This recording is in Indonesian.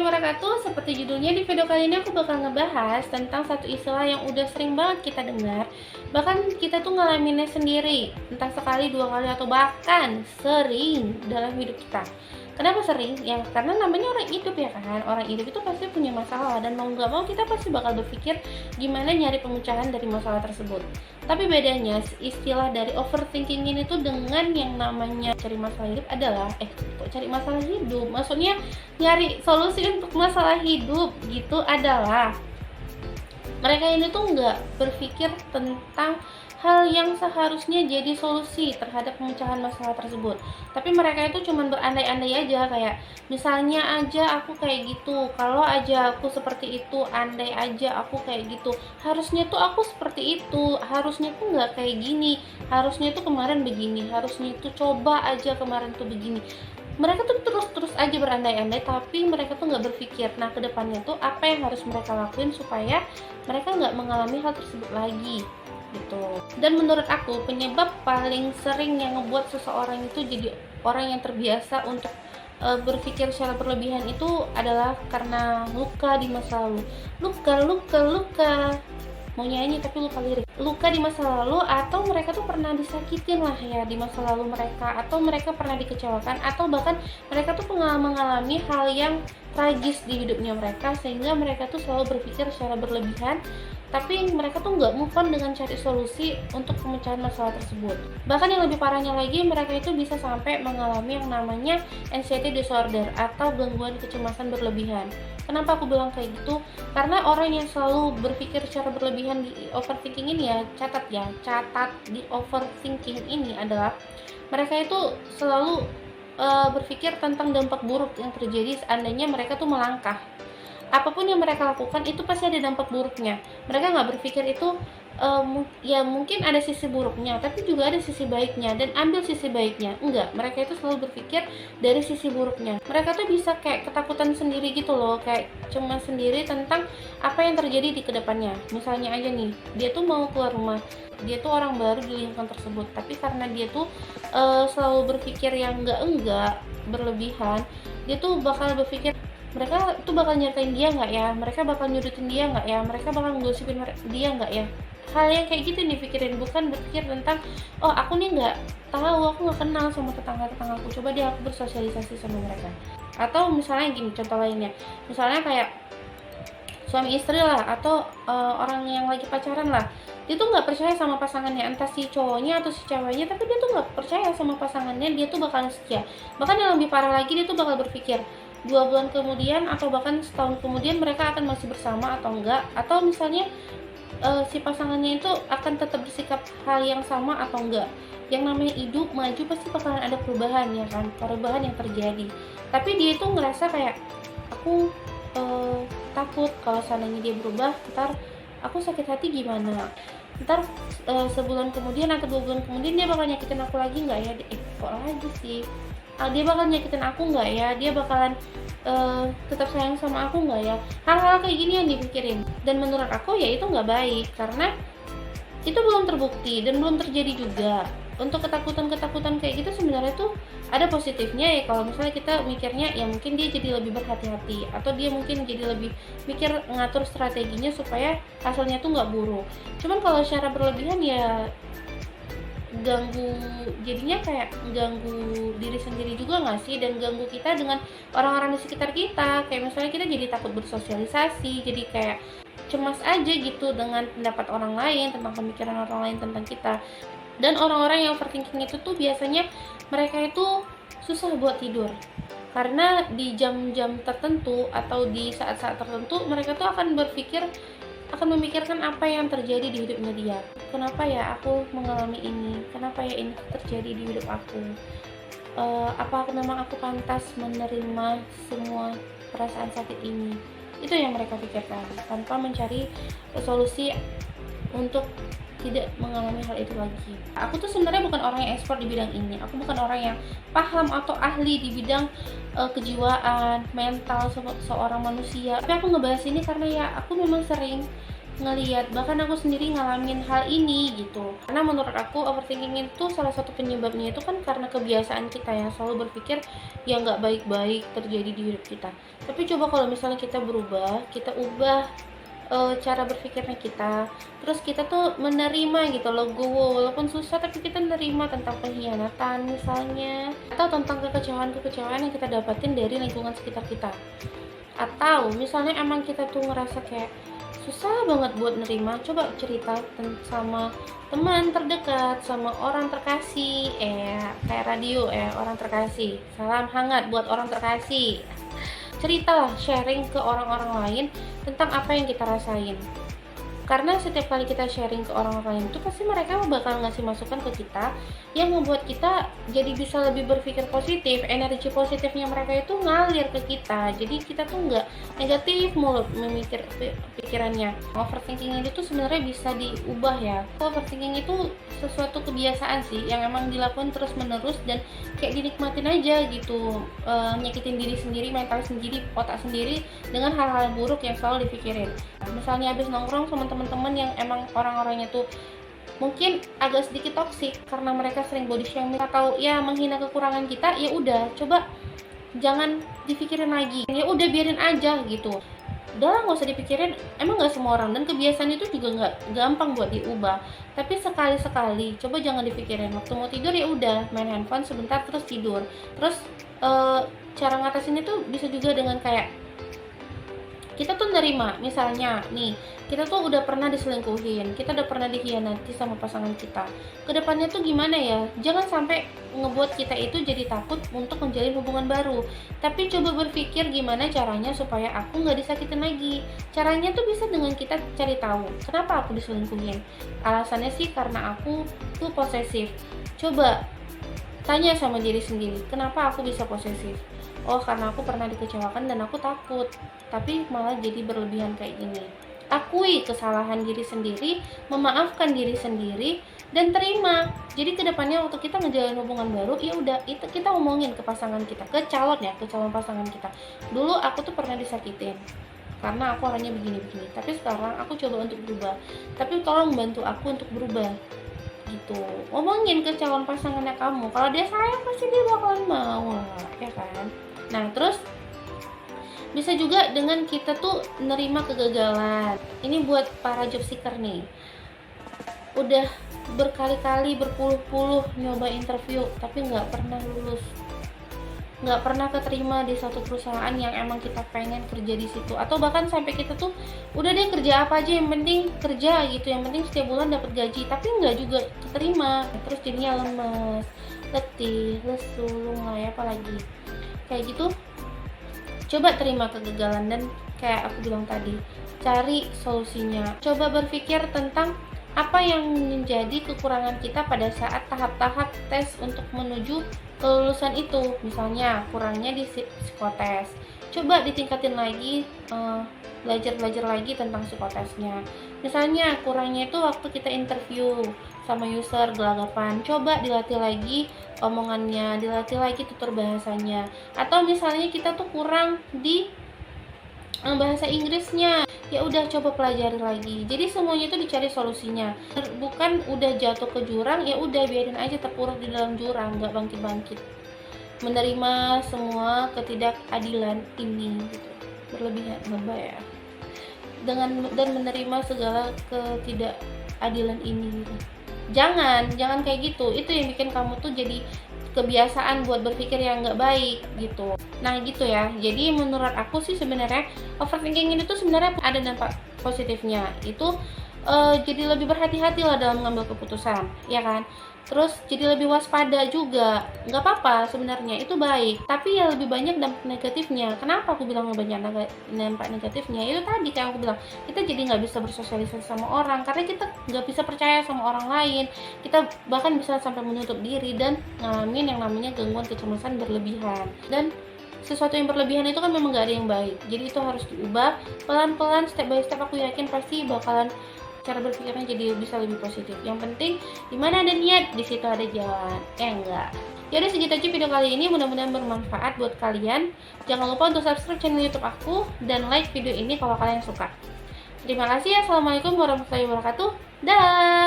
wabarakatuh. Seperti judulnya, di video kali ini aku bakal ngebahas tentang satu istilah yang udah sering banget kita dengar. Bahkan kita tuh ngalaminnya sendiri, entah sekali, dua kali, atau bahkan sering dalam hidup kita. Kenapa sering? Ya karena namanya orang hidup ya kan. Orang hidup itu pasti punya masalah, dan mau gak mau kita pasti bakal berpikir gimana nyari pemecahan dari masalah tersebut. Tapi bedanya istilah dari overthinking ini tuh dengan yang namanya cari masalah hidup adalah kok cari masalah hidup? Maksudnya nyari solusi untuk masalah hidup gitu adalah mereka ini tuh nggak berpikir tentang hal yang seharusnya jadi solusi terhadap pemecahan masalah tersebut. Tapi mereka itu cuma berandai-andai aja, kayak misalnya aja aku kayak gitu, kalau aja aku seperti itu, andai aja aku kayak gitu, harusnya tuh aku seperti itu, harusnya tuh nggak kayak gini, harusnya tuh kemarin begini, harusnya tuh coba aja kemarin tuh begini. Mereka tuh terus aja berandai-andai, tapi mereka tuh nggak berpikir, nah kedepannya tuh apa yang harus mereka lakuin supaya mereka nggak mengalami hal tersebut lagi gitu. Dan menurut aku penyebab paling sering yang ngebuat seseorang itu jadi orang yang terbiasa untuk berpikir secara berlebihan itu adalah karena luka di masa lalu. Luka mau nyanyi tapi lupa lirik. Luka di masa lalu, atau mereka tuh pernah disakitin lah ya di masa lalu mereka, atau mereka pernah dikecewakan, atau bahkan mereka tuh mengalami hal yang tragis di hidupnya mereka, sehingga mereka tuh selalu berpikir secara berlebihan, tapi mereka tuh nggak move on dengan cari solusi untuk pemecahan masalah tersebut. Bahkan yang lebih parahnya lagi, mereka itu bisa sampai mengalami yang namanya anxiety disorder atau gangguan kecemasan berlebihan. Kenapa aku bilang kayak gitu? Karena orang yang selalu berpikir secara berlebihan di overthinking ini ya, catat di overthinking ini adalah mereka itu selalu berpikir tentang dampak buruk yang terjadi seandainya mereka tuh melangkah. Apapun yang mereka lakukan itu pasti ada dampak buruknya. Mereka nggak berpikir itu ya mungkin ada sisi buruknya, tapi juga ada sisi baiknya, dan ambil sisi baiknya. Enggak, mereka itu selalu berpikir dari sisi buruknya. Mereka tuh bisa kayak ketakutan sendiri gitu loh, kayak cemas sendiri tentang apa yang terjadi di kedepannya. Misalnya aja nih, dia tuh mau keluar rumah, dia tuh orang baru di lingkungan tersebut, tapi karena dia tuh selalu berpikir yang enggak berlebihan, dia tuh bakal berpikir mereka tuh bakal nyertain dia nggak ya, mereka bakal nyudutin dia nggak ya, mereka bakal ngosipin dia nggak ya. Hal yang kayak gitu yang dipikirin, bukan berpikir tentang oh aku nih nggak tahu, aku nggak kenal sama tetangga-tetanggaku, coba dia aku bersosialisasi sama mereka. Atau misalnya gini, contoh lainnya, misalnya kayak suami istri lah, atau orang yang lagi pacaran lah, dia tuh nggak percaya sama pasangannya, entah si cowoknya atau si ceweknya, tapi dia tuh nggak percaya sama pasangannya, dia tuh bakalan setia. Bahkan yang lebih parah lagi, dia tuh bakal berpikir 2 bulan kemudian atau bahkan setahun kemudian mereka akan masih bersama atau enggak, atau misalnya si pasangannya itu akan tetap bersikap hal yang sama atau enggak. Yang namanya hidup maju pasti bakalan ada perubahan ya kan, perubahan yang terjadi. Tapi dia itu ngerasa kayak aku takut kalau seandainya dia berubah, ntar aku sakit hati gimana, ntar sebulan kemudian atau 2 bulan kemudian dia bakal nyakitin aku lagi nggak ya, kok lagi sih, dia bakal nyakitin aku nggak ya, dia bakalan tetap sayang sama aku nggak ya. Hal-hal kayak gini yang dipikirin, dan menurut aku ya itu nggak baik, karena itu belum terbukti dan belum terjadi juga. Untuk ketakutan kayak gitu sebenarnya tuh ada positifnya ya, kalau misalnya kita mikirnya ya mungkin dia jadi lebih berhati-hati, atau dia mungkin jadi lebih mikir ngatur strateginya supaya hasilnya tuh nggak buruk. Cuman kalau secara berlebihan ya jadinya kayak ganggu diri sendiri juga nggak sih, dan ganggu kita dengan orang-orang di sekitar kita. Kayak misalnya kita jadi takut bersosialisasi, jadi kayak cemas aja gitu dengan pendapat orang lain, tentang pemikiran orang lain tentang kita. Dan orang-orang yang overthinking itu tuh biasanya mereka itu susah buat tidur, karena di jam-jam tertentu atau di saat-saat tertentu mereka tuh akan memikirkan apa yang terjadi di hidupnya dia. Kenapa ya aku mengalami ini? Kenapa ya ini terjadi di hidup aku? Apa memang aku pantas menerima semua perasaan sakit ini? Itu yang mereka pikirkan, tanpa mencari solusi untuk tidak mengalami hal itu lagi. Aku tuh sebenarnya bukan orang yang ekspor di bidang ini. Aku bukan orang yang paham atau ahli di bidang kejiwaan, mental seorang manusia. Tapi aku ngebahas ini karena ya aku memang sering ngeliat, bahkan aku sendiri ngalamin hal ini gitu. Karena menurut aku overthinking itu salah satu penyebabnya itu kan karena kebiasaan kita yang selalu berpikir yang nggak baik-baik terjadi di hidup kita. Tapi coba kalau misalnya kita berubah, kita ubah cara berpikirnya kita, terus kita tuh menerima gitu loh, walaupun susah tapi kita menerima tentang pengkhianatan misalnya, atau tentang kekecewaan yang kita dapatin dari lingkungan sekitar kita. Atau misalnya emang kita tuh ngerasa kayak susah banget buat nerima, coba cerita sama teman terdekat, sama orang terkasih, kayak radio, orang terkasih, salam hangat buat orang terkasih. Ceritalah, sharing ke orang-orang lain tentang apa yang kita rasain. Karena setiap kali kita sharing ke orang lain itu pasti mereka bakal ngasih masukan ke kita yang membuat kita jadi bisa lebih berpikir positif. Energi positifnya mereka itu ngalir ke kita, jadi kita tuh nggak negatif mulu pikirannya. Overthinking itu tuh sebenarnya bisa diubah ya. Overthinking itu sesuatu kebiasaan sih yang emang dilakukan terus menerus dan kayak dinikmatin aja gitu, nyakitin diri sendiri, mental sendiri, otak sendiri dengan hal-hal buruk yang selalu dipikirin. Misalnya habis nongkrong sama teman-teman yang emang orang-orangnya tuh mungkin agak sedikit toksik karena mereka sering body shaming atau ya menghina kekurangan kita, ya udah coba jangan dipikirin lagi, ya udah biarin aja gitu. Udah nggak usah dipikirin, emang nggak semua orang, dan kebiasaan itu juga nggak gampang buat diubah. Tapi sekali-sekali coba jangan dipikirin. Waktu mau tidur ya udah main handphone sebentar terus tidur. Terus cara ngatasinnya tuh bisa juga dengan kayak kita tuh nerima, misalnya nih kita tuh udah pernah diselingkuhin, kita udah pernah dikhianati sama pasangan kita. Kedepannya tuh gimana ya, jangan sampai ngebuat kita itu jadi takut untuk menjalin hubungan baru. Tapi coba berpikir gimana caranya supaya aku nggak disakitin lagi. Caranya tuh bisa dengan kita cari tahu kenapa aku diselingkuhin. Alasannya sih karena aku tuh posesif. Coba tanya sama diri sendiri, kenapa aku bisa posesif? Oh, karena aku pernah dikecewakan dan aku takut, tapi malah jadi berlebihan kayak gini. Akui kesalahan diri sendiri, memaafkan diri sendiri, dan terima. Jadi kedepannya waktu kita ngejalin hubungan baru, ya udah itu kita omongin ke pasangan kita, ke calon pasangan kita. Dulu aku tuh pernah disakitin karena aku orangnya begini-begini, tapi sekarang aku coba untuk berubah. Tapi tolong bantu aku untuk berubah. Gitu, ngomongin ke calon pasangannya kamu. Kalau dia sayang pasti dia bakalan mau lah, ya kan? Nah, terus bisa juga dengan kita tuh nerima kegagalan. Ini buat para job seeker nih, udah berkali-kali, berpuluh-puluh nyoba interview tapi nggak pernah lulus, nggak pernah keterima di satu perusahaan yang emang kita pengen kerja di situ. Atau bahkan sampai kita tuh udah deh kerja apa aja yang penting kerja gitu, yang penting setiap bulan dapat gaji, tapi nggak juga keterima. Terus jadinya lemes, letih, lesu, lunglai, apalagi kayak gitu. Coba terima kegagalan dan kayak aku bilang tadi, cari solusinya. Coba berpikir tentang apa yang menjadi kekurangan kita pada saat tahap-tahap tes untuk menuju kelulusan itu. Misalnya kurangnya di psikotes, coba ditingkatin lagi, belajar lagi tentang psikotesnya. Misalnya kurangnya itu waktu kita interview sama user gelagapan, coba dilatih lagi omongannya, dilatih lagi tutur bahasanya. Atau misalnya kita tuh kurang di bahasa Inggrisnya, ya udah coba pelajari lagi. Jadi semuanya itu dicari solusinya, bukan udah jatuh ke jurang ya udah biarin aja terpuruk di dalam jurang, nggak bangkit-bangkit. Menerima semua ketidakadilan ini gitu, berlebihan lebay ya, dan menerima segala ketidakadilan ini gitu. Jangan kayak gitu, itu yang bikin kamu tuh jadi kebiasaan buat berpikir yang nggak baik gitu. Nah gitu ya, jadi menurut aku sih sebenarnya overthinking ini tuh sebenarnya ada dampak positifnya, itu jadi lebih berhati-hati lah dalam mengambil keputusan, ya kan. Terus jadi lebih waspada juga, nggak apa-apa sebenarnya, itu baik. Tapi ya lebih banyak dampak negatifnya. Kenapa aku bilang banyak dampak negatifnya? Itu tadi kayak aku bilang, kita jadi nggak bisa bersosialisasi sama orang karena kita nggak bisa percaya sama orang lain. Kita bahkan bisa sampai menutup diri dan ngalamin yang namanya gangguan kecemasan berlebihan. Dan sesuatu yang berlebihan itu kan memang gak ada yang baik. Jadi itu harus diubah pelan-pelan, step by step. Aku yakin pasti bakalan cara berpikirnya jadi bisa lebih positif. Yang penting dimana ada niat, di situ ada jalan. Enggak. Yaudah segitu aja video kali ini, mudah-mudahan bermanfaat buat kalian. Jangan lupa untuk subscribe channel YouTube aku dan like video ini kalau kalian suka. Terima kasih ya. Assalamualaikum warahmatullahi wabarakatuh. Dah.